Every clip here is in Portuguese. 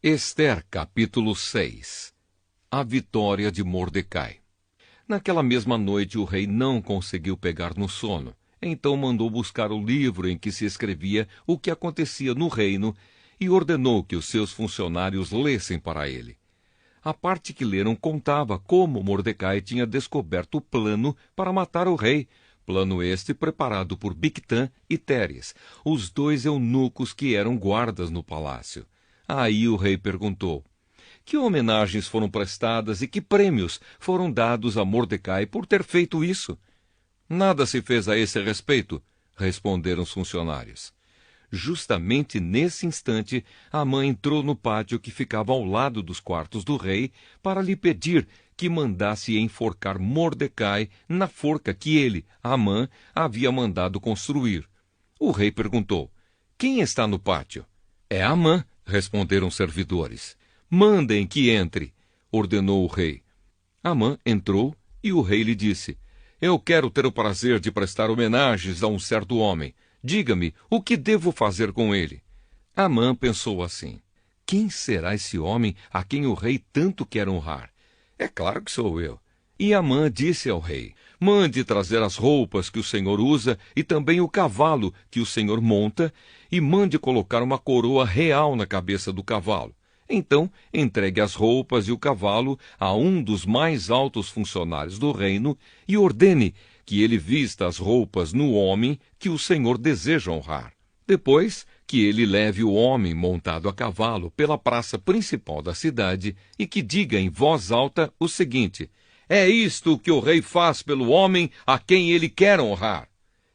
Ester, capítulo 6. A vitória de Mordecai. Naquela mesma noite o rei não conseguiu pegar no sono. Então mandou buscar o livro em que se escrevia o que acontecia no reino e ordenou que os seus funcionários lessem para ele. A parte que leram contava como Mordecai tinha descoberto o plano para matar o rei, plano este preparado por Bigtã e Teres, os dois eunucos que eram guardas no palácio. Aí o rei perguntou: que homenagens foram prestadas e que prêmios foram dados a Mordecai por ter feito isso? Nada se fez a esse respeito, responderam os funcionários. Justamente nesse instante, Amã entrou no pátio que ficava ao lado dos quartos do rei para lhe pedir que mandasse enforcar Mordecai na forca que ele, Amã, havia mandado construir. O rei perguntou: quem está no pátio? É Amã, responderam os servidores. Mandem que entre, ordenou o rei. Amã entrou e o rei lhe disse: eu quero ter o prazer de prestar homenagens a um certo homem. Diga-me, o que devo fazer com ele? Amã pensou assim: quem será esse homem a quem o rei tanto quer honrar? É claro que sou eu. E Amã disse ao rei: mande trazer as roupas que o Senhor usa e também o cavalo que o Senhor monta, e mande colocar uma coroa real na cabeça do cavalo. Então, entregue as roupas e o cavalo a um dos mais altos funcionários do reino e ordene que ele vista as roupas no homem que o Senhor deseja honrar. Depois, que ele leve o homem montado a cavalo pela praça principal da cidade e que diga em voz alta o seguinte: é isto que o rei faz pelo homem a quem ele quer honrar.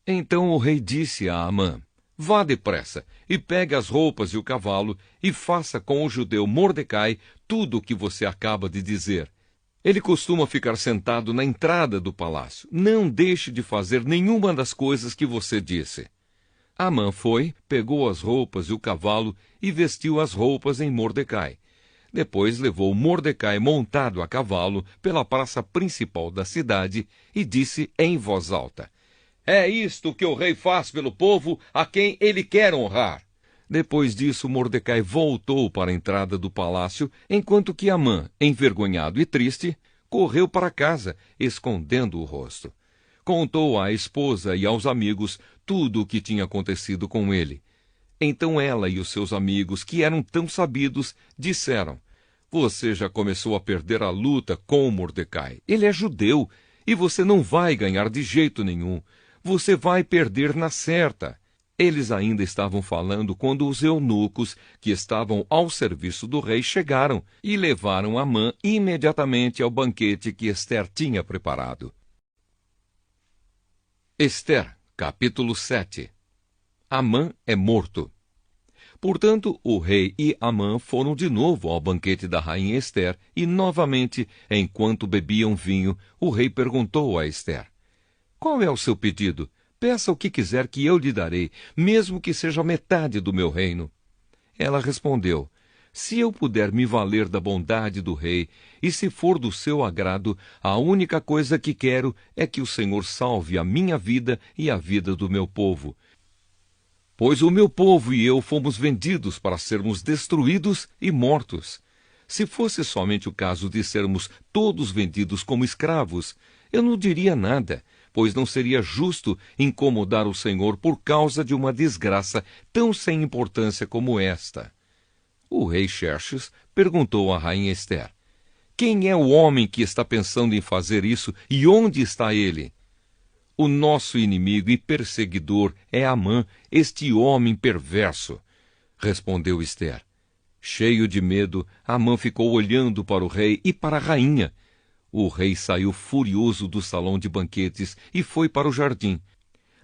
Então o rei disse a Amã: vá depressa e pegue as roupas e o cavalo e faça com o judeu Mordecai tudo o que você acaba de dizer. Ele costuma ficar sentado na entrada do palácio. Não deixe de fazer nenhuma das coisas que você disse. Amã foi, pegou as roupas e o cavalo e vestiu as roupas em Mordecai. Depois levou Mordecai montado a cavalo pela praça principal da cidade e disse em voz alta: é isto que o rei faz pelo povo a quem ele quer honrar. Depois disso, Mordecai voltou para a entrada do palácio, enquanto que Amã, envergonhado e triste, correu para casa, escondendo o rosto. Contou à esposa e aos amigos tudo o que tinha acontecido com ele. Então ela e os seus amigos, que eram tão sabidos, disseram: você já começou a perder a luta com Mordecai. Ele é judeu, e você não vai ganhar de jeito nenhum. Você vai perder na certa. Eles ainda estavam falando quando os eunucos, que estavam ao serviço do rei, chegaram e levaram Amã imediatamente ao banquete que Ester tinha preparado. Ester, capítulo 7. Amã é morto. Portanto, o rei e Amã foram de novo ao banquete da rainha Ester e, novamente, enquanto bebiam vinho, o rei perguntou a Ester: qual é o seu pedido? Peça o que quiser que eu lhe darei, mesmo que seja metade do meu reino. Ela respondeu: se eu puder me valer da bondade do rei, e se for do seu agrado, a única coisa que quero é que o Senhor salve a minha vida e a vida do meu povo. Pois o meu povo e eu fomos vendidos para sermos destruídos e mortos. Se fosse somente o caso de sermos todos vendidos como escravos, eu não diria nada, pois não seria justo incomodar o Senhor por causa de uma desgraça tão sem importância como esta. O rei Xerxes perguntou à rainha Ester: quem é o homem que está pensando em fazer isso e onde está ele? O nosso inimigo e perseguidor é Amã, este homem perverso, respondeu Ester. Cheio de medo, Amã ficou olhando para o rei e para a rainha. O rei saiu furioso do salão de banquetes e foi para o jardim.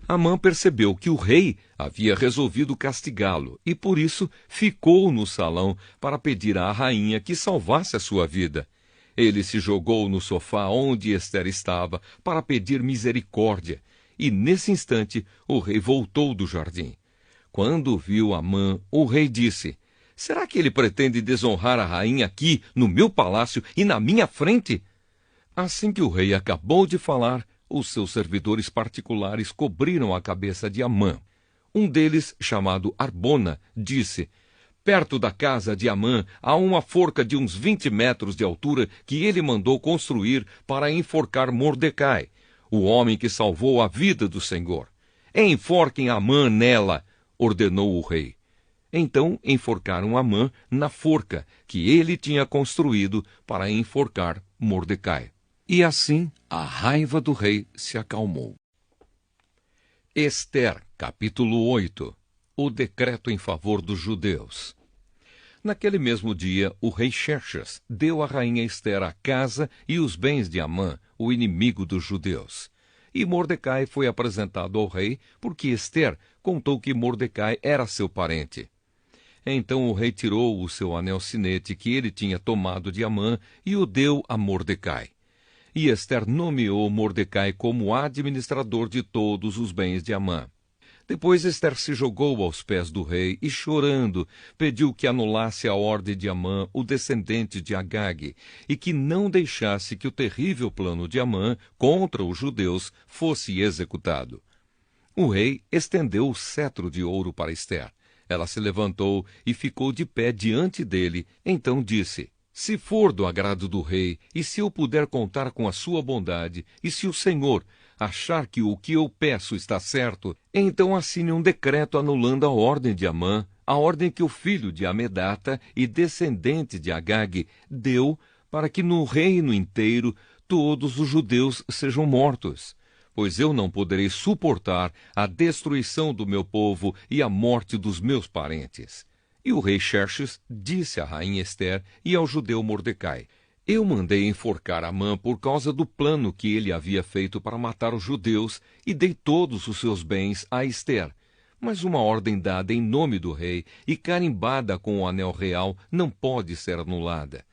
Amã percebeu que o rei havia resolvido castigá-lo e, por isso, ficou no salão para pedir à rainha que salvasse a sua vida. Ele se jogou no sofá onde Ester estava para pedir misericórdia, e, nesse instante, o rei voltou do jardim. Quando viu Amã, o rei disse: será que ele pretende desonrar a rainha aqui, no meu palácio e na minha frente? Assim que o rei acabou de falar, os seus servidores particulares cobriram a cabeça de Amã. Um deles, chamado Arbona, disse: Perto da casa de Amã há uma forca de uns 20 metros de altura que ele mandou construir para enforcar Mordecai, o homem que salvou a vida do Senhor. Enforquem Amã nela, ordenou o rei. Então enforcaram Amã na forca que ele tinha construído para enforcar Mordecai. E assim a raiva do rei se acalmou. Ester, capítulo 8. O decreto em favor dos judeus. Naquele mesmo dia, o rei Xerxes deu à rainha Ester a casa e os bens de Amã, o inimigo dos judeus. E Mordecai foi apresentado ao rei, porque Ester contou que Mordecai era seu parente. Então o rei tirou o seu anel-sinete que ele tinha tomado de Amã e o deu a Mordecai. E Ester nomeou Mordecai como administrador de todos os bens de Amã. Depois Ester se jogou aos pés do rei e, chorando, pediu que anulasse a ordem de Amã, o descendente de Agag, e que não deixasse que o terrível plano de Amã contra os judeus fosse executado. O rei estendeu o cetro de ouro para Ester. Ela se levantou e ficou de pé diante dele. Então disse: se for do agrado do rei, e se eu puder contar com a sua bondade, e se o Senhor achar que o que eu peço está certo, então assine um decreto anulando a ordem de Amã, a ordem que o filho de Amedata e descendente de Agag deu para que no reino inteiro todos os judeus sejam mortos. Pois eu não poderei suportar a destruição do meu povo e a morte dos meus parentes. E o rei Xerxes disse à rainha Ester e ao judeu Mordecai: eu mandei enforcar Amã por causa do plano que ele havia feito para matar os judeus e dei todos os seus bens a Ester. Mas uma ordem dada em nome do rei e carimbada com o anel real não pode ser anulada.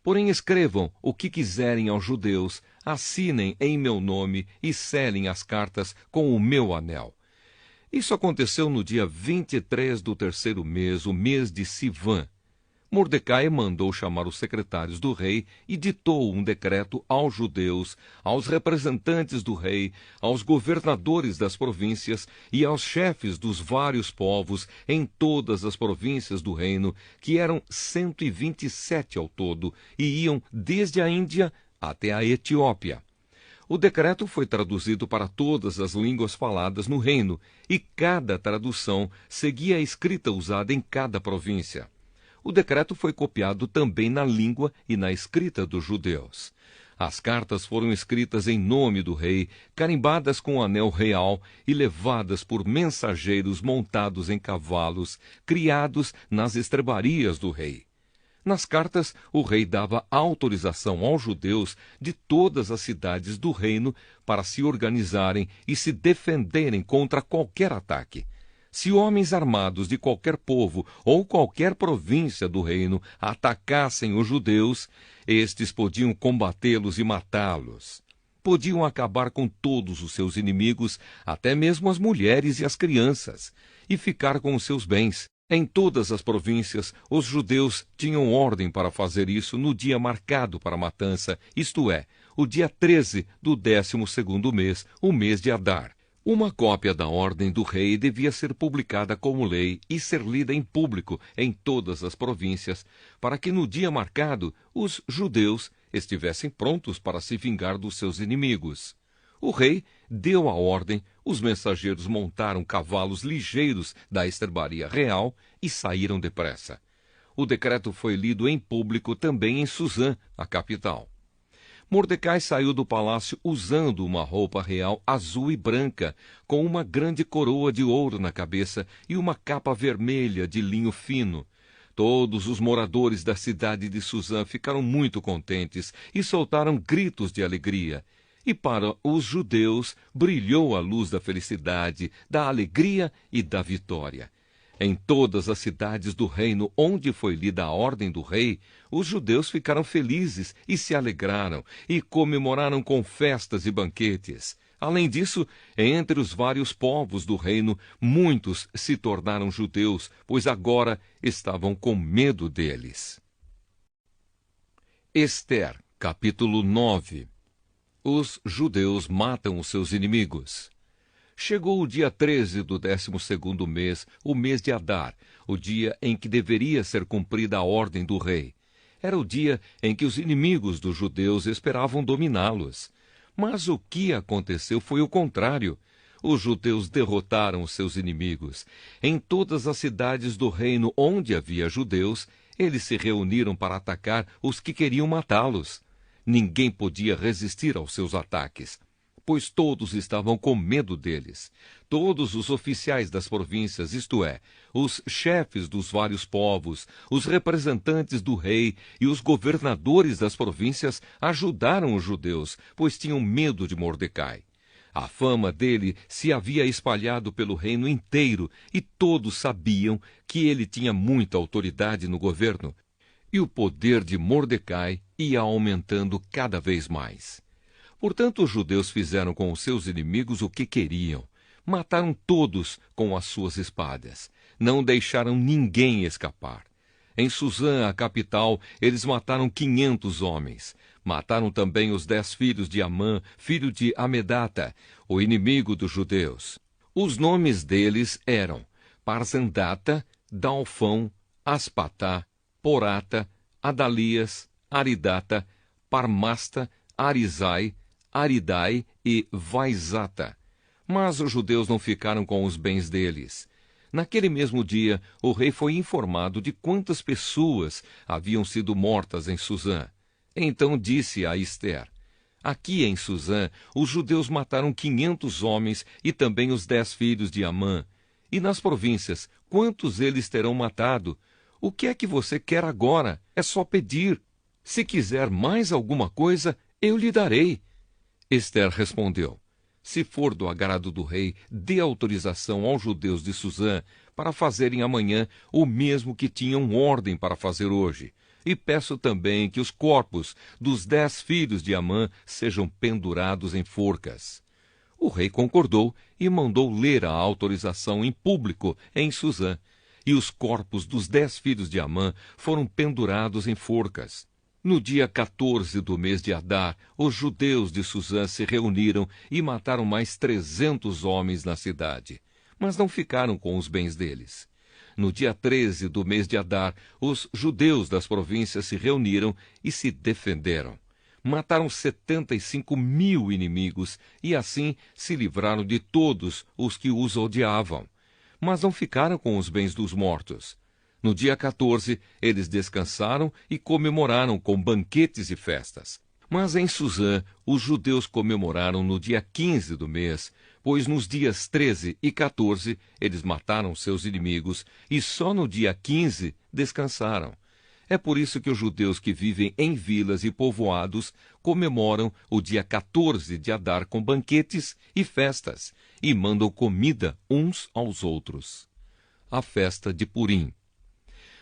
Porém escrevam o que quiserem aos judeus, assinem em meu nome e selem as cartas com o meu anel. Isso aconteceu no dia 23 do terceiro mês, o mês de Sivã. Mordecai mandou chamar os secretários do rei e ditou um decreto aos judeus, aos representantes do rei, aos governadores das províncias e aos chefes dos vários povos em todas as províncias do reino, que eram 127 ao todo, e iam desde a Índia até a Etiópia. O decreto foi traduzido para todas as línguas faladas no reino, e cada tradução seguia a escrita usada em cada província. O decreto foi copiado também na língua e na escrita dos judeus. As cartas foram escritas em nome do rei, carimbadas com o anel real e levadas por mensageiros montados em cavalos, criados nas estrebarias do rei. Nas cartas, o rei dava autorização aos judeus de todas as cidades do reino para se organizarem e se defenderem contra qualquer ataque. Se homens armados de qualquer povo ou qualquer província do reino atacassem os judeus, estes podiam combatê-los e matá-los. Podiam acabar com todos os seus inimigos, até mesmo as mulheres e as crianças, e ficar com os seus bens. Em todas as províncias, os judeus tinham ordem para fazer isso no dia marcado para a matança, isto é, o dia 13 do 12º mês, o mês de Adar. Uma cópia da ordem do rei devia ser publicada como lei e ser lida em público em todas as províncias, para que no dia marcado os judeus estivessem prontos para se vingar dos seus inimigos. O rei deu a ordem, os mensageiros montaram cavalos ligeiros da estrebaria real e saíram depressa. O decreto foi lido em público também em Suzã, a capital. Mordecai saiu do palácio usando uma roupa real azul e branca, com uma grande coroa de ouro na cabeça e uma capa vermelha de linho fino. Todos os moradores da cidade de Suzã ficaram muito contentes e soltaram gritos de alegria. E para os judeus brilhou a luz da felicidade, da alegria e da vitória. Em todas as cidades do reino onde foi lida a ordem do rei, os judeus ficaram felizes e se alegraram, e comemoraram com festas e banquetes. Além disso, entre os vários povos do reino, muitos se tornaram judeus, pois agora estavam com medo deles. Ester, capítulo 9. Os judeus matam os seus inimigos. Chegou o dia 13 do 12º mês, o mês de Adar, o dia em que deveria ser cumprida a ordem do rei. Era o dia em que os inimigos dos judeus esperavam dominá-los. Mas o que aconteceu foi o contrário. Os judeus derrotaram os seus inimigos. Em todas as cidades do reino onde havia judeus, eles se reuniram para atacar os que queriam matá-los. Ninguém podia resistir aos seus ataques, pois todos estavam com medo deles. Todos os oficiais das províncias, isto é, os chefes dos vários povos, os representantes do rei e os governadores das províncias ajudaram os judeus, pois tinham medo de Mordecai. A fama dele se havia espalhado pelo reino inteiro e todos sabiam que ele tinha muita autoridade no governo. E o poder de Mordecai ia aumentando cada vez mais. Portanto, os judeus fizeram com os seus inimigos o que queriam. Mataram todos com as suas espadas. Não deixaram ninguém escapar. Em Suzã, a capital, eles mataram 500 homens. Mataram também os 10 filhos de Amã, filho de Amedata, o inimigo dos judeus. Os nomes deles eram Parzandata, Dalfão, Aspatá, Porata, Adalias, Aridata, Parmasta, Arizai, Aridai e Vaizata. Mas os judeus não ficaram com os bens deles. Naquele mesmo dia, o rei foi informado de quantas pessoas haviam sido mortas em Suzã. Então disse a Ester: aqui em Suzã, os judeus mataram 500 homens e também os 10 filhos de Amã. E nas províncias, quantos eles terão matado? O que é que você quer agora? É só pedir. Se quiser mais alguma coisa, eu lhe darei. Ester respondeu: se for do agrado do rei, dê autorização aos judeus de Suzã para fazerem amanhã o mesmo que tinham ordem para fazer hoje. E peço também que os corpos dos 10 filhos de Amã sejam pendurados em forcas. O rei concordou e mandou ler a autorização em público em Suzã. E os corpos dos 10 filhos de Amã foram pendurados em forcas. No dia 14 do mês de Adar, os judeus de Suzã se reuniram e mataram mais 300 homens na cidade, mas não ficaram com os bens deles. No dia 13 do mês de Adar, os judeus das províncias se reuniram e se defenderam. Mataram 75.000 inimigos e assim se livraram de todos os que os odiavam. Mas não ficaram com os bens dos mortos. No dia 14, eles descansaram e comemoraram com banquetes e festas. Mas em Suzã, os judeus comemoraram no dia 15 do mês, pois nos dias 13 e 14 eles mataram seus inimigos e só no dia 15 descansaram. É por isso que os judeus que vivem em vilas e povoados comemoram o dia 14 de Adar com banquetes e festas e mandam comida uns aos outros. A festa de Purim.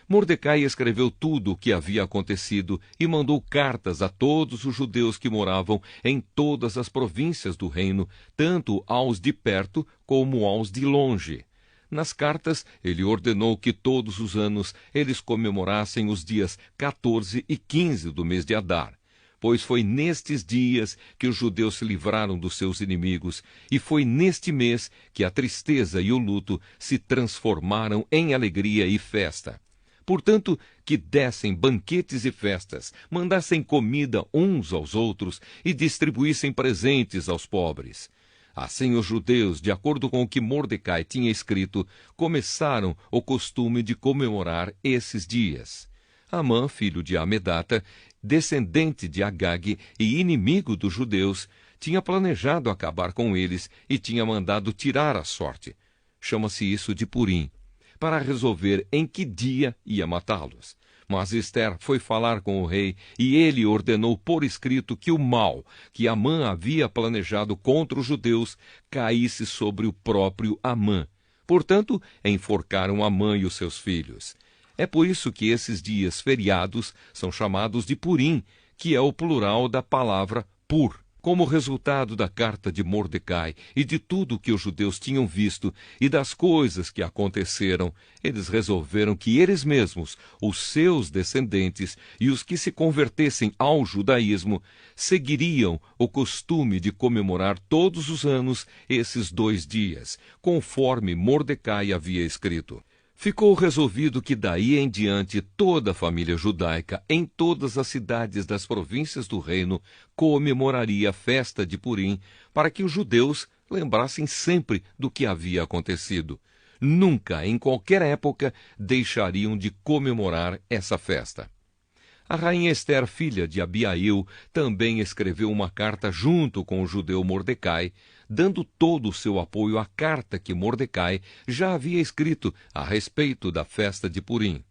Mordecai escreveu tudo o que havia acontecido e mandou cartas a todos os judeus que moravam em todas as províncias do reino, tanto aos de perto como aos de longe. Nas cartas, ele ordenou que todos os anos eles comemorassem os dias 14 e 15 do mês de Adar, pois foi nestes dias que os judeus se livraram dos seus inimigos, e foi neste mês que a tristeza e o luto se transformaram em alegria e festa. Portanto, que dessem banquetes e festas, mandassem comida uns aos outros e distribuíssem presentes aos pobres. Assim os judeus, de acordo com o que Mordecai tinha escrito, começaram o costume de comemorar esses dias. Amã, filho de Amedata, descendente de Agag e inimigo dos judeus, tinha planejado acabar com eles e tinha mandado tirar a sorte. Chama-se isso de Purim, para resolver em que dia ia matá-los. Mas Ester foi falar com o rei, e ele ordenou por escrito que o mal que Amã havia planejado contra os judeus caísse sobre o próprio Amã. Portanto, enforcaram Amã e os seus filhos. É por isso que esses dias feriados são chamados de Purim, que é o plural da palavra pur. Como resultado da carta de Mordecai e de tudo o que os judeus tinham visto e das coisas que aconteceram, eles resolveram que eles mesmos, os seus descendentes e os que se convertessem ao judaísmo, seguiriam o costume de comemorar todos os anos esses 2 dias, conforme Mordecai havia escrito. Ficou resolvido que daí em diante toda a família judaica, em todas as cidades das províncias do reino, comemoraria a festa de Purim, para que os judeus lembrassem sempre do que havia acontecido. Nunca, em qualquer época, deixariam de comemorar essa festa. A rainha Ester, filha de Abiail, também escreveu uma carta junto com o judeu Mordecai, dando todo o seu apoio à carta que Mordecai já havia escrito a respeito da festa de Purim.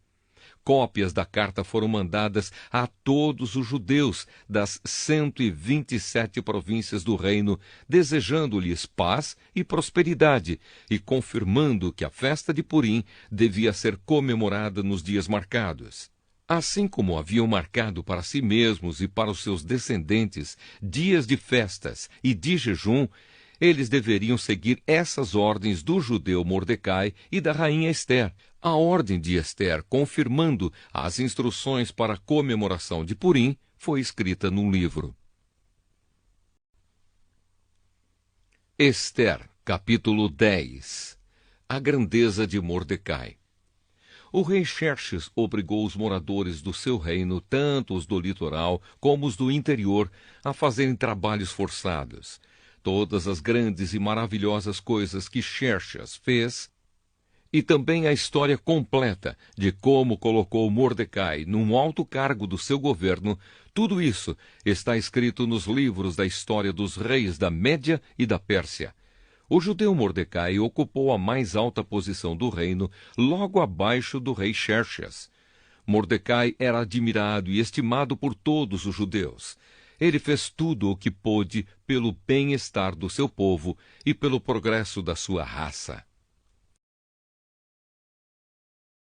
Cópias da carta foram mandadas a todos os judeus das 127 províncias do reino, desejando-lhes paz e prosperidade e confirmando que a festa de Purim devia ser comemorada nos dias marcados. Assim como haviam marcado para si mesmos e para os seus descendentes dias de festas e de jejum, eles deveriam seguir essas ordens do judeu Mordecai e da rainha Ester. A ordem de Ester, confirmando as instruções para a comemoração de Purim, foi escrita num livro. Ester, capítulo 10. A grandeza de Mordecai. O rei Xerxes obrigou os moradores do seu reino, tanto os do litoral como os do interior, a fazerem trabalhos forçados. Todas as grandes e maravilhosas coisas que Xerxes fez, e também a história completa de como colocou Mordecai num alto cargo do seu governo, tudo isso está escrito nos livros da história dos reis da Média e da Pérsia. O judeu Mordecai ocupou a mais alta posição do reino, logo abaixo do rei Xerxes. Mordecai era admirado e estimado por todos os judeus. Ele fez tudo o que pôde pelo bem-estar do seu povo e pelo progresso da sua raça.